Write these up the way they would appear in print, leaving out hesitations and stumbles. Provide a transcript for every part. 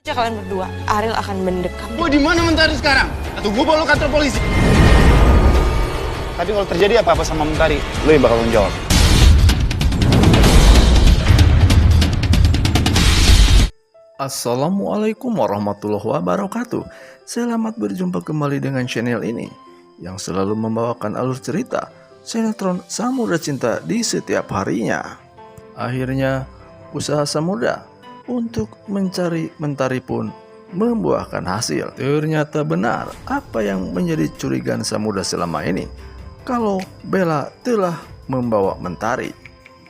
Aja kalian berdua, Ariel akan mendekam. Gue di mana Mentari sekarang? Atau gue bawa lo kantor polisi? Tapi kalau terjadi apa-apa sama Mentari, lo yang bakal menjawab. Assalamualaikum warahmatullahi wabarakatuh. Selamat berjumpa kembali dengan channel ini yang selalu membawakan alur cerita sinetron Samudra Cinta di setiap harinya. Akhirnya usaha Samudra untuk mencari Mentari pun membuahkan hasil. Ternyata benar apa yang menjadi curigaan Samudra selama ini, kalau Bella telah membawa Mentari.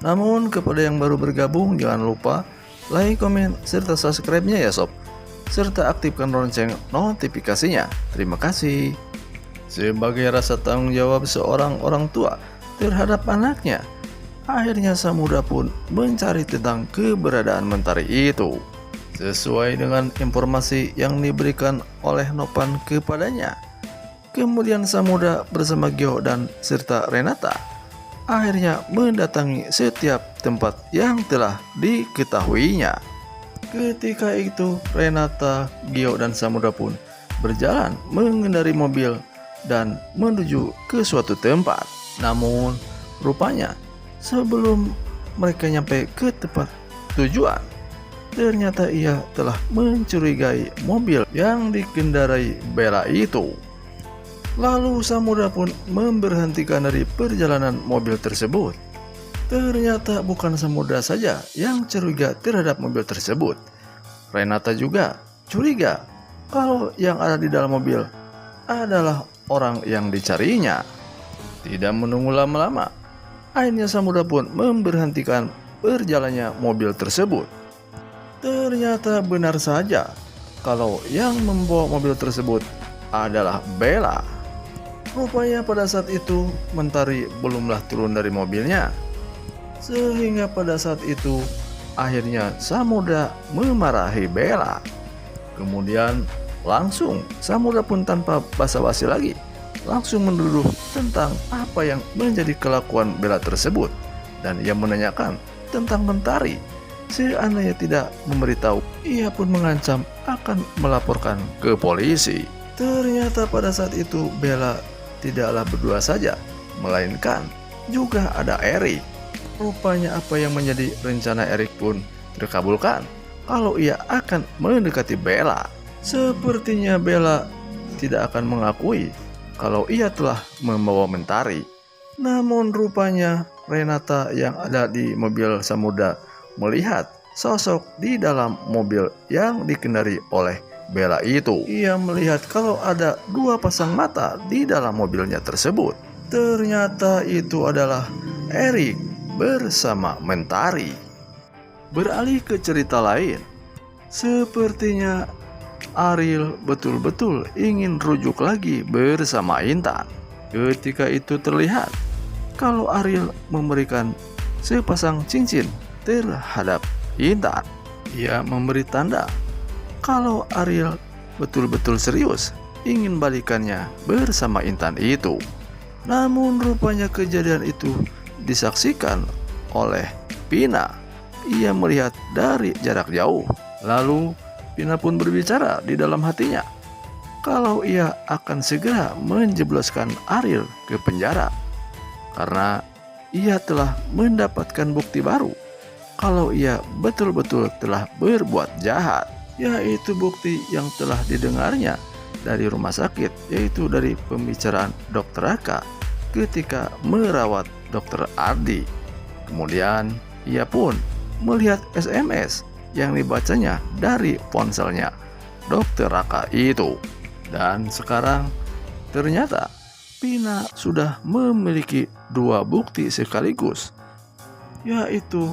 Namun kepada yang baru bergabung, jangan lupa like, komen, serta subscribe-nya ya sob, serta aktifkan lonceng notifikasinya. Terima kasih. Sebagai rasa tanggung jawab seorang orang tua terhadap anaknya, akhirnya Samudra pun mencari tentang keberadaan Mentari itu. Sesuai dengan informasi yang diberikan oleh Nopan kepadanya, kemudian Samudra bersama Gio dan serta Renata akhirnya mendatangi setiap tempat yang telah diketahuinya. Ketika itu Renata, Gio dan Samudra pun berjalan mengendarai mobil dan menuju ke suatu tempat. Namun rupanya sebelum mereka nyampe ke tempat tujuan, ternyata ia telah mencurigai mobil yang dikendarai Bella itu. Lalu Samudra pun memberhentikan dari perjalanan mobil tersebut. Ternyata bukan Samudra saja yang curiga terhadap mobil tersebut. Renata juga curiga kalau yang ada di dalam mobil adalah orang yang dicarinya. Tidak menunggu lama-lama, akhirnya Samudra pun memberhentikan perjalannya mobil tersebut. Ternyata benar saja kalau yang membawa mobil tersebut adalah Bella. Rupanya pada saat itu Mentari belumlah turun dari mobilnya, sehingga pada saat itu akhirnya Samudra memarahi Bella. Kemudian langsung Samudra pun tanpa basa-basi lagi langsung menuduh tentang apa yang menjadi kelakuan Bella tersebut, dan ia menanyakan tentang Mentari. Seandainya tidak memberitahu, ia pun mengancam akan melaporkan ke polisi. Ternyata pada saat itu Bella tidaklah berdua saja, melainkan juga ada Erik. Rupanya apa yang menjadi rencana Erik pun terkabulkan kalau ia akan mendekati Bella. Sepertinya Bella tidak akan mengakui kalau ia telah membawa Mentari. Namun rupanya Renata yang ada di mobil Samudra melihat sosok di dalam mobil yang dikendarai oleh Bella itu. Ia melihat kalau ada dua pasang mata di dalam mobilnya tersebut. Ternyata itu adalah Erik bersama Mentari. Beralih ke cerita lain, sepertinya Ariel betul-betul ingin rujuk lagi bersama Intan. Ketika itu terlihat kalau Ariel memberikan sepasang cincin terhadap Intan. Ia memberi tanda kalau Ariel betul-betul serius ingin balikannya bersama Intan itu. Namun rupanya kejadian itu disaksikan oleh Pina. Ia melihat dari jarak jauh. Lalu Pina pun berbicara di dalam hatinya kalau ia akan segera menjebloskan Ariel ke penjara, karena ia telah mendapatkan bukti baru kalau ia betul-betul telah berbuat jahat, yaitu bukti yang telah didengarnya dari rumah sakit, yaitu dari pembicaraan Dr. Raka ketika merawat Dr. Ardi. Kemudian ia pun melihat SMS yang dibacanya dari ponselnya Dr. Raka itu. Dan sekarang ternyata Pina sudah memiliki dua bukti sekaligus, yaitu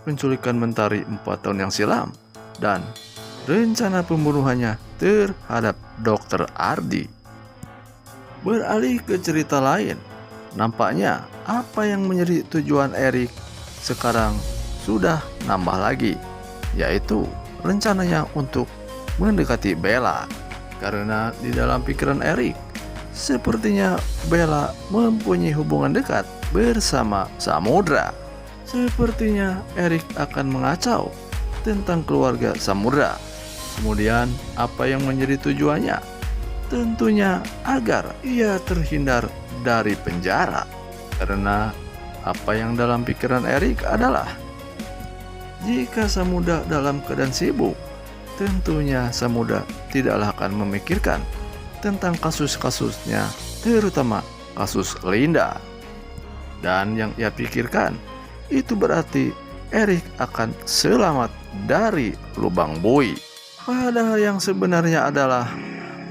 penculikan Mentari 4 tahun yang silam dan rencana pembunuhannya terhadap Dr. Ardi. Beralih ke cerita lain, nampaknya apa yang menjadi tujuan Erik sekarang sudah nambah lagi, yaitu rencananya untuk mendekati Bella. Karena di dalam pikiran Erik, sepertinya Bella mempunyai hubungan dekat bersama Samudra. Sepertinya Erik akan mengacau tentang keluarga Samudra. Kemudian apa yang menjadi tujuannya? Tentunya agar ia terhindar dari penjara. Karena apa yang dalam pikiran Erik adalah jika Samudra dalam keadaan sibuk, tentunya Samudra tidaklah akan memikirkan tentang kasus-kasusnya, terutama kasus Linda. Dan yang ia pikirkan itu berarti Erik akan selamat dari lubang bui. Padahal yang sebenarnya adalah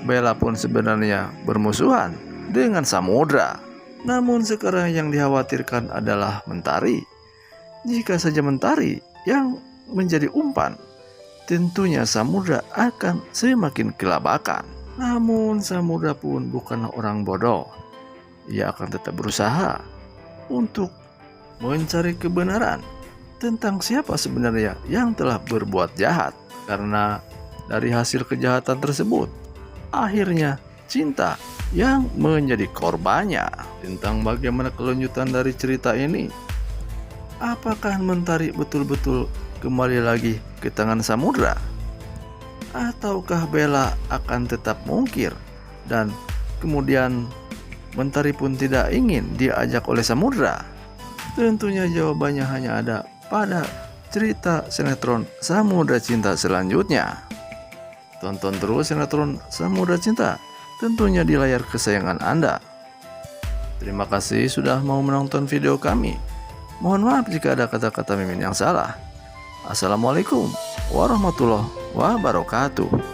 Bella pun sebenarnya bermusuhan dengan Samudra. Namun sekarang yang dikhawatirkan adalah Mentari. Jika saja Mentari yang menjadi umpan, tentunya Samudra akan semakin kelabakan. Namun Samudra pun bukanlah orang bodoh. Ia akan tetap berusaha untuk mencari kebenaran tentang siapa sebenarnya yang telah berbuat jahat. Karena dari hasil kejahatan tersebut, akhirnya Cinta yang menjadi korbannya. Tentang bagaimana kelanjutan dari cerita ini, apakah Mentari betul-betul kembali lagi ke tangan Samudra? Ataukah Bella akan tetap mungkir dan kemudian Mentari pun tidak ingin diajak oleh Samudra? Tentunya jawabannya hanya ada pada cerita sinetron Samudra Cinta selanjutnya. Tonton terus sinetron Samudra Cinta, tentunya di layar kesayangan Anda. Terima kasih sudah mau menonton video kami. Mohon maaf jika ada kata-kata mimin yang salah. Assalamualaikum warahmatullahi wabarakatuh.